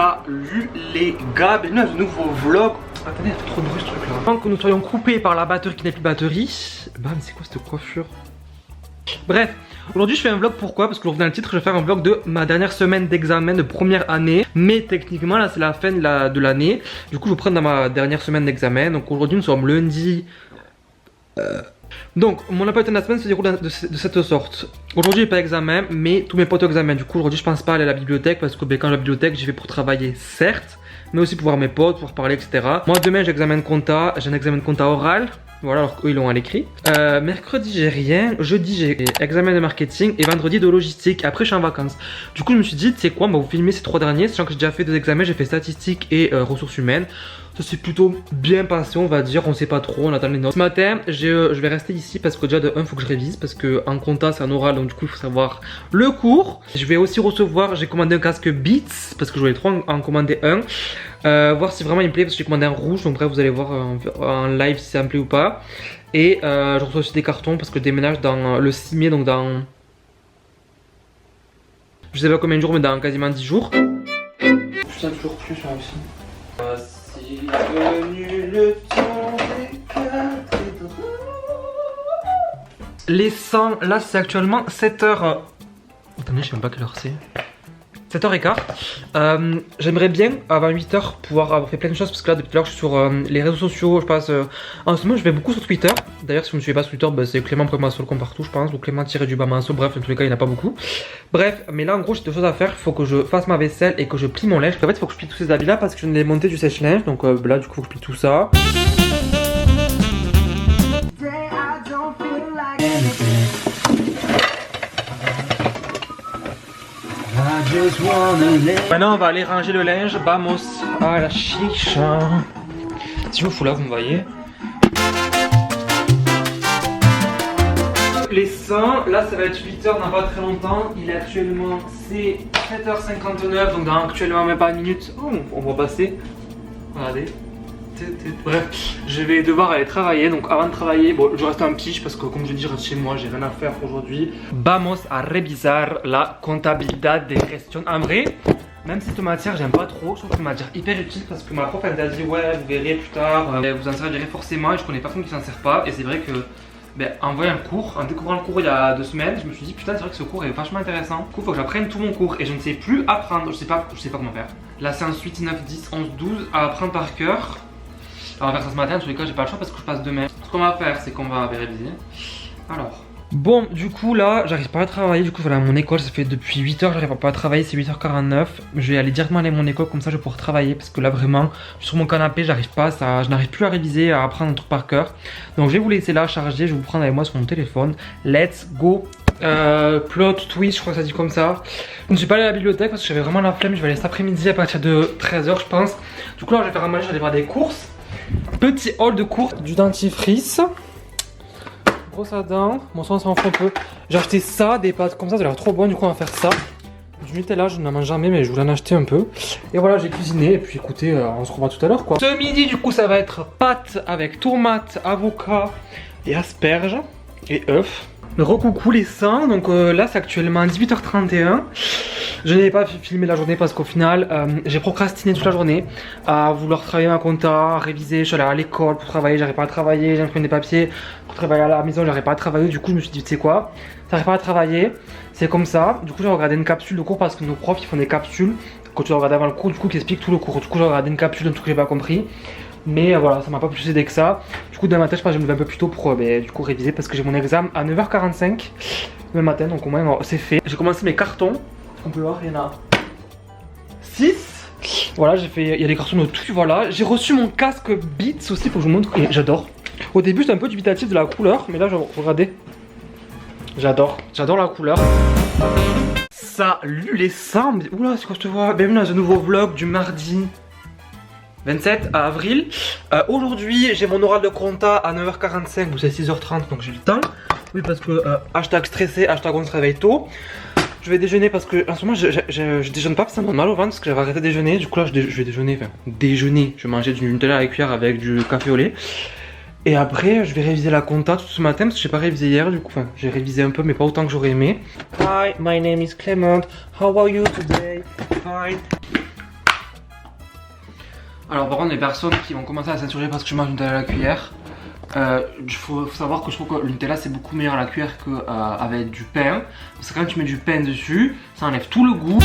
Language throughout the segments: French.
Salut les gars, bienvenue dans un nouveau vlog. Attendez, il y a trop de bruit ce truc là. Avant que nous soyons coupés par la batterie qui n'est plus batterie. Bah mais c'est quoi cette coiffure? Bref, aujourd'hui je fais un vlog, pourquoi? Parce que vous revenez dans le titre, je vais faire un vlog de ma dernière semaine d'examen de première année. Mais techniquement là c'est la fin de l'année. Du coup je vous prends dans ma dernière semaine d'examen. Donc aujourd'hui nous sommes lundi. Donc mon emploi du temps de la semaine se déroule de cette sorte. Aujourd'hui j'ai pas d'examen, mais tous mes potes ont examen. Du coup aujourd'hui je pense pas aller à la bibliothèque, parce que quand je vais à la bibliothèque j'y vais pour travailler certes, mais aussi pour voir mes potes, pour parler, etc. Moi demain j'ai un examen de compta oral. Voilà, alors qu'eux ils l'ont à l'écrit. Mercredi j'ai rien, jeudi j'ai examen de marketing et vendredi de logistique. Après je suis en vacances. Du coup je me suis dit, tu sais quoi, on va vous filmer ces 3 derniers, sachant que j'ai déjà fait 2 examens, j'ai fait statistiques et ressources humaines. Ça s'est plutôt bien passé, on va dire, on sait pas trop, on attend les notes. Ce matin je vais rester ici parce que déjà de 1 faut que je révise, parce que en compta c'est un oral, donc du coup il faut savoir le cours. Je vais aussi recevoir, j'ai commandé un casque Beats parce que je voulais trop en commander un. Voir si vraiment il me plaît, parce que j'ai commandé un rouge, donc bref vous allez voir en live si ça me plaît ou pas. Et je reçois aussi des cartons parce que je déménage dans le 6 mai, donc dans... je sais pas combien de jours, mais dans quasiment 10 jours. Putain, toujours plus moi aussi. Voici venu le temps des cathédrales. Les 100, là c'est actuellement 7h. Attendez, je sais même pas quelle heure c'est. 7h15. J'aimerais bien avant 8h pouvoir avoir fait plein de choses, parce que là depuis tout à l'heure je suis sur les réseaux sociaux. Je passe en ce moment je vais beaucoup sur Twitter. D'ailleurs si vous ne suivez pas sur Twitter, bah, c'est Clément Massol comme partout je pense, ou Clément-Massol, bref dans tous les cas il n'y en a pas beaucoup. Bref, mais là en gros j'ai 2 choses à faire. Il faut que je fasse ma vaisselle et que je plie mon linge. En fait il faut que je plie tous ces habits là parce que je viens de les monter du sèche-linge. Donc là du coup il faut que je plie tout ça. Maintenant on va aller ranger le linge. Vamos à la chicha. Si je me fous là vous me voyez. Les 100, là ça va être 8h dans pas très longtemps. Il est actuellement, c'est 7h59, donc dans actuellement même pas une minute. Oh, on va passer. Regardez. Bref, je vais devoir aller travailler. Donc avant de travailler, bon, je reste en pige parce que comme je dis, je reste chez moi, j'ai rien à faire aujourd'hui. Vamos a revisar la contabilidad de gestión. En vrai, même si cette matière j'aime pas trop, je trouve que c'est une matière hyper utile parce que ma prof elle m'a dit ouais vous verrez plus tard, vous en servirez forcément, et je connais personne qui s'en sert pas. Et c'est vrai que en voyant le cours, en découvrant le cours il y a 2 semaines, je me suis dit putain c'est vrai que ce cours est vachement intéressant. Du coup il faut que j'apprenne tout mon cours et je ne sais plus apprendre, je sais pas comment faire. La séance 8, 9, 10, 11, 12 à apprendre par cœur. Alors on va faire ça ce matin, en tous les cas j'ai pas le choix parce que je passe demain. Ce qu'on va faire c'est qu'on va réviser. Alors bon, du coup là j'arrive pas à travailler, du coup voilà, à mon école ça fait depuis 8h, j'arrive pas à travailler, c'est 8h49. Je vais aller directement aller à mon école, comme ça je vais pouvoir travailler, parce que là vraiment je suis sur mon canapé, j'arrive pas, je n'arrive plus à réviser, à apprendre un truc par cœur. Donc je vais vous laisser là charger, je vais vous prendre avec moi sur mon téléphone. Let's go. Plot twist, je crois que ça dit comme ça. Je ne suis pas allé à la bibliothèque parce que j'avais vraiment la flemme, je vais aller cet après-midi à partir de 13h je pense. Du coup là je vais faire un manger, je vais aller voir des courses. Petit haul de courses, du dentifrice, brosse à dents, bon ça on s'en fout un peu. J'ai acheté ça, des pâtes comme ça a l'air trop bon, du coup on va faire ça. Du Nutella, je n'en mange jamais mais je voulais en acheter un peu. Et voilà, j'ai cuisiné et puis écoutez, on se revoit tout à l'heure quoi. Ce midi du coup ça va être pâtes avec tomates, avocat et asperges et œufs. Recoucou les 100, donc là c'est actuellement 18h31. Je n'ai pas filmé la journée parce qu'au final j'ai procrastiné toute la journée à vouloir travailler ma compta, à réviser. Je suis allé à l'école pour travailler, j'arrive pas à travailler, j'ai imprimé des papiers pour travailler à la maison, j'arrive pas à travailler. Du coup je me suis dit tu sais quoi, j'arrive pas à travailler, c'est comme ça. Du coup j'ai regardé une capsule de cours parce que nos profs ils font des capsules quand tu dois regarder avant le cours, du coup qui expliquent tout le cours. Du coup j'ai regardé une capsule d'un truc que j'ai pas compris. Mais voilà, ça m'a pas plus aidé que ça. Du coup demain matin je pense que je vais me lever un peu plus tôt pour du coup réviser parce que j'ai mon examen à 9h45 demain matin, donc au moins c'est fait. J'ai commencé mes cartons, on peut voir, il y en a 6. Voilà, j'ai fait, il y a des cartons de tout, voilà. J'ai reçu mon casque Beats aussi, faut que je vous montre, et j'adore. Au début j'étais un peu dubitatif de la couleur, mais là regardez, j'adore la couleur. Salut les 100, oula c'est quoi je te vois. Bienvenue dans un nouveau vlog du mardi 27 avril. Aujourd'hui j'ai mon oral de compta à 9h45, ou c'est 6h30 donc j'ai le temps. Oui parce que hashtag stressé, hashtag on se réveille tôt. Je vais déjeuner parce que en ce moment je déjeune pas parce que ça me donne mal au ventre, parce que j'avais arrêté de déjeuner. Du coup là je vais déjeuner, je vais manger du Nutella à la cuillère avec du café au lait. Et après je vais réviser la compta tout ce matin parce que j'ai pas révisé hier, du coup j'ai révisé un peu mais pas autant que j'aurais aimé. Hi, my name is Clement, how are you today? Fine. Alors par contre les personnes qui vont commencer à s'insurger parce que je mange du Nutella à la cuillère, faut savoir que je trouve que le Nutella c'est beaucoup meilleur à la cuillère qu'avec du pain. Parce que quand tu mets du pain dessus, ça enlève tout le goût.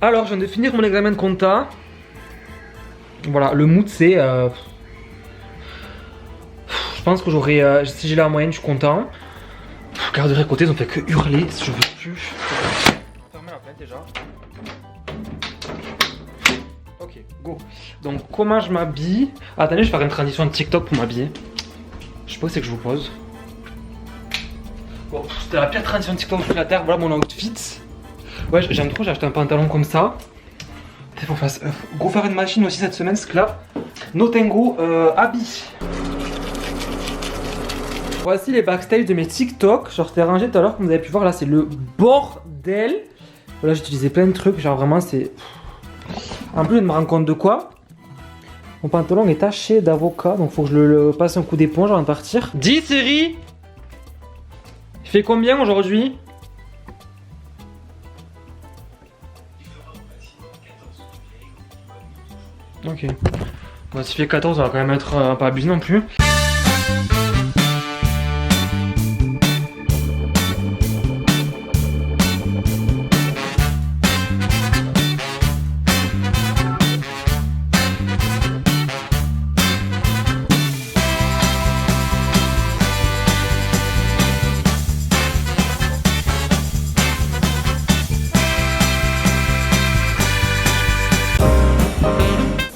Alors je viens de finir mon examen de compta. Voilà, le mood c'est... je pense que j'aurais... si j'ai la moyenne, je suis content. Regardez de côté, ils ont fait que hurler, je veux plus. Fermez la fenêtre déjà. Ok, go. Donc comment je m'habille? Attendez, je vais faire une transition de TikTok pour m'habiller. Je sais pas où c'est que je vous pose. Bon, c'était la pire transition de TikTok de la terre, voilà mon outfit. Ouais, j'aime trop, j'ai acheté un pantalon comme ça. Faut faire go faire une machine aussi cette semaine, c'est là. Notengo habit. Voici les backstage de mes TikTok. Genre, c'était rangé tout à l'heure, comme vous avez pu voir, là c'est le bordel. Voilà, j'ai utilisé plein de trucs, genre vraiment c'est... En plus, je me rends compte de quoi? Mon pantalon est taché d'avocat, donc faut que je le passe un coup d'éponge avant de partir. 10 séries. Il fait combien aujourd'hui? Ok. Bon, s'il fait 14, ça va quand même être pas abusé non plus.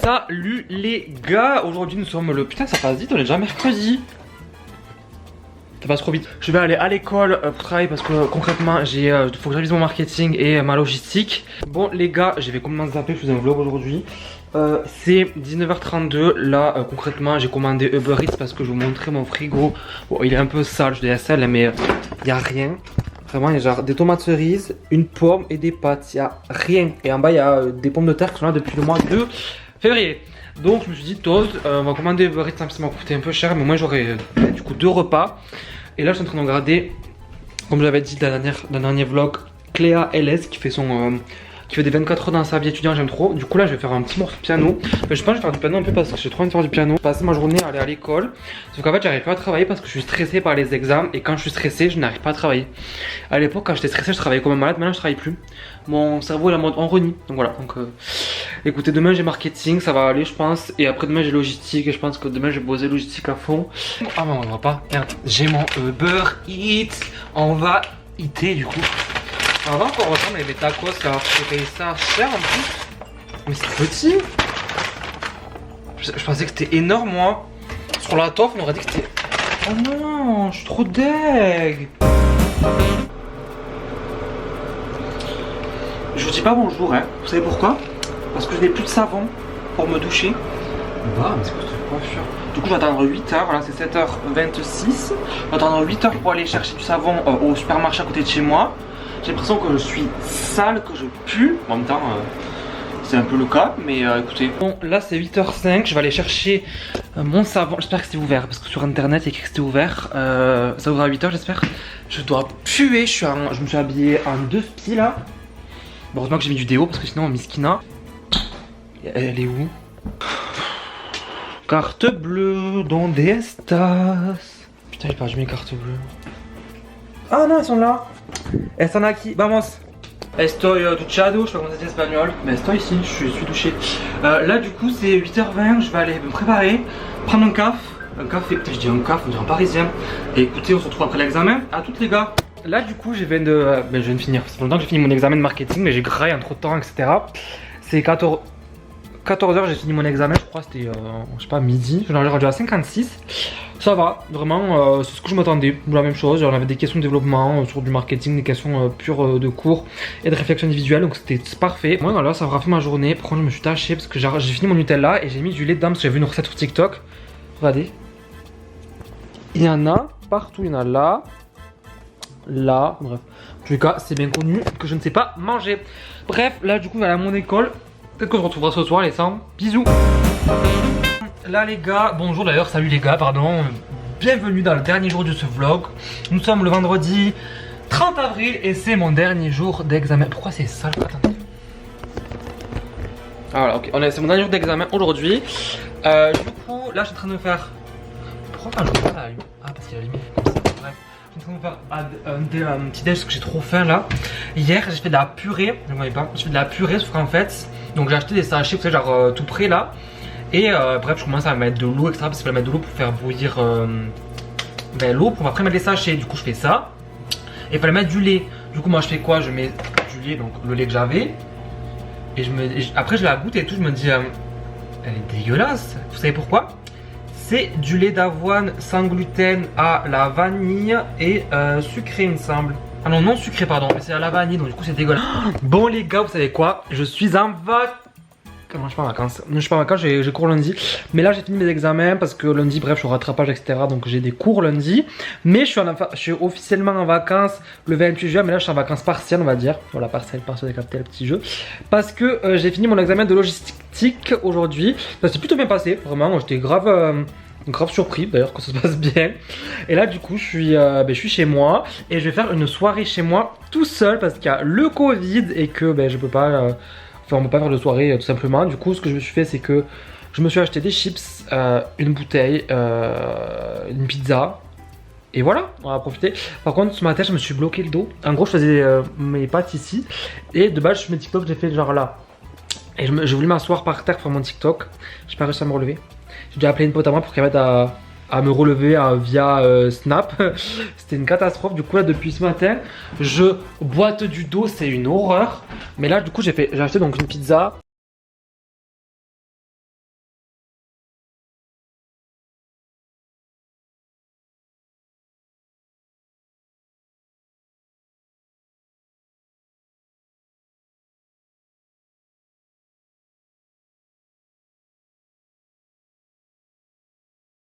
Salut les gars, aujourd'hui nous sommes le... Putain ça passe vite, on est déjà mercredi. Ça passe trop vite. Je vais aller à l'école pour travailler parce que concrètement faut que je révise mon marketing et ma logistique. Bon les gars, je vais complètement zapper, je faisais un vlog aujourd'hui. C'est 19h32, là concrètement j'ai commandé Uber Eats parce que je vous montrais mon frigo. Bon il est un peu sale, je dis sale mais il n'y a rien. Vraiment il y a genre des tomates cerises, une pomme et des pâtes, il n'y a rien. Et en bas il y a des pommes de terre qui sont là depuis le mois de février. Donc je me suis dit toast, on va commander Uber Eats, ça m'a coûté un peu cher mais moi j'aurai du coup 2 repas. Et là je suis en train de regarder, comme je l'avais dit dans le dernier vlog, Cléa LS qui fait des 24 heures dans sa vie étudiante, j'aime trop. Du coup là je vais faire un petit morceau de piano. Mais je pense que je vais faire du piano un peu parce que j'ai trop envie de faire du piano. Passer ma journée à aller à l'école. Sauf qu'en fait j'arrive pas à travailler parce que je suis stressé par les examens. Et quand je suis stressé je n'arrive pas à travailler. À l'époque quand j'étais stressé je travaillais comme un malade, maintenant je travaille plus. Mon cerveau est en mode en renie. Donc voilà, donc écoutez, demain j'ai marketing, ça va aller je pense. Et après demain j'ai logistique et je pense que demain je vais poser logistique à fond. Ah mais on voit pas, merde, j'ai mon Uber Eats. On va eater du coup. On va encore ressembler avec des tacos car je paye ça cher en plus. Mais c'est petit. Je pensais que c'était énorme moi. Sur la toffe on aurait dit que c'était... Oh non, je suis trop deg. Je vous dis pas bonjour hein. Vous savez pourquoi? Parce que je n'ai plus de savon pour me doucher. Bah mais c'est quoi cette coiffure? Du coup je vais attendre 8h, voilà c'est 7h26. Je vais attendre 8h pour aller chercher du savon au supermarché à côté de chez moi. J'ai l'impression que je suis sale, que je pue. En même temps, c'est un peu le cas, mais écoutez. Bon, là c'est 8h05, je vais aller chercher mon savon. J'espère que c'était ouvert, parce que sur internet il y a écrit que c'était ouvert. Ça ouvre à 8h, j'espère. Je dois puer, je me suis habillé en 2 spies là. Bon, heureusement que j'ai mis du déo, parce que sinon, Miskina. Elle est où? Carte bleue, donde estas? Putain, j'ai perdu mes cartes bleues. Ah non, elles sont là. Están aquí, vamos. Estoy duchado, je sais pas comment ça dit en espagnol. Mais estoy ici, je suis douché. Là du coup c'est 8h20, je vais aller me préparer, prendre un café, putain je dis un café, on dirait un parisien. Et écoutez, on se retrouve après l'examen, à toutes les gars. Là du coup je viens de finir, ça fait longtemps que j'ai fini mon examen de marketing mais j'ai graillé en trop de temps etc. C'est 14h j'ai fini mon examen, je crois c'était je sais pas midi, j'en ai rendu à 56. Ça va, vraiment c'est ce que je m'attendais, la même chose, on avait des questions de développement sur du marketing, des questions pures de cours et de réflexion individuelle, donc c'était parfait. Moi voilà, ça aura fait ma journée, par contre je me suis taché parce que j'ai fini mon Nutella et j'ai mis du lait dedans parce que j'ai vu une recette sur TikTok. Regardez. Il y en a partout, il y en a là, bref. En tout cas, c'est bien connu que je ne sais pas manger. Bref, là du coup, voilà mon école. Peut-être qu'on se retrouvera ce soir les 100. Bisous. Là les gars, bonjour d'ailleurs, salut les gars, pardon. Bienvenue dans le dernier jour de ce vlog. Nous sommes le vendredi 30 avril et c'est mon dernier jour d'examen. Pourquoi c'est sale? Attendez. Ah voilà, ok, c'est mon dernier jour d'examen aujourd'hui. Du coup, là je suis en train de me faire. Pourquoi je vois là? Ah, parce qu'il a allumé comme ça. Bref, je suis en train de me faire un petit déj parce que j'ai trop faim là. Hier, j'ai fait de la purée. Je ne voyais pas. J'ai fait de la purée, sauf qu'en fait, donc j'ai acheté des sachets, vous savez, genre tout prêt là. Et bref, je commence à mettre de l'eau, etc. Parce qu'il faut mettre de l'eau pour faire bouillir l'eau pour après mettre les sachets. Du coup, je fais ça. Et il fallait mettre du lait. Du coup, moi, je fais quoi? Je mets du lait, donc le lait que j'avais. Et après, je la goûte et tout. Je me dis, elle est dégueulasse. Vous savez pourquoi? C'est du lait d'avoine sans gluten à la vanille et sucré, il me semble. Ah non, non sucré, pardon. Mais c'est à la vanille, donc du coup, c'est dégueulasse. Bon, les gars, vous savez quoi? Je suis en vacances. Non, je suis pas en vacances. Non, je suis pas en vacances, j'ai cours lundi. Mais là, j'ai fini mes examens parce que lundi, bref, je suis au rattrapage, etc. Donc, j'ai des cours lundi. Mais je suis officiellement en vacances le 28 juin. Mais là, je suis en vacances partielles, on va dire. Voilà, partielles, j'ai capté le petit jeu. Parce que j'ai fini mon examen de logistique aujourd'hui. Ça s'est plutôt bien passé, vraiment. J'étais grave surpris d'ailleurs que ça se passe bien. Et là, du coup, je suis chez moi. Et je vais faire une soirée chez moi tout seul parce qu'il y a le Covid et que je peux pas. Enfin, on peut pas faire de soirée tout simplement. Du coup, ce que je me suis fait, c'est que je me suis acheté des chips, une bouteille, une pizza. Et voilà, on va profiter. Par contre, ce matin, je me suis bloqué le dos. En gros, je faisais mes pâtes ici. Et de base, sur mes TikTok, j'ai fait genre là. Et j'ai voulu m'asseoir par terre pour mon TikTok. J'ai pas réussi à me relever. J'ai dû appeler une pote à moi pour qu'elle m'aide à me relever via Snap. C'était une catastrophe. Du coup là depuis ce matin je boite du dos, c'est une horreur. Mais là du coup j'ai acheté donc une pizza,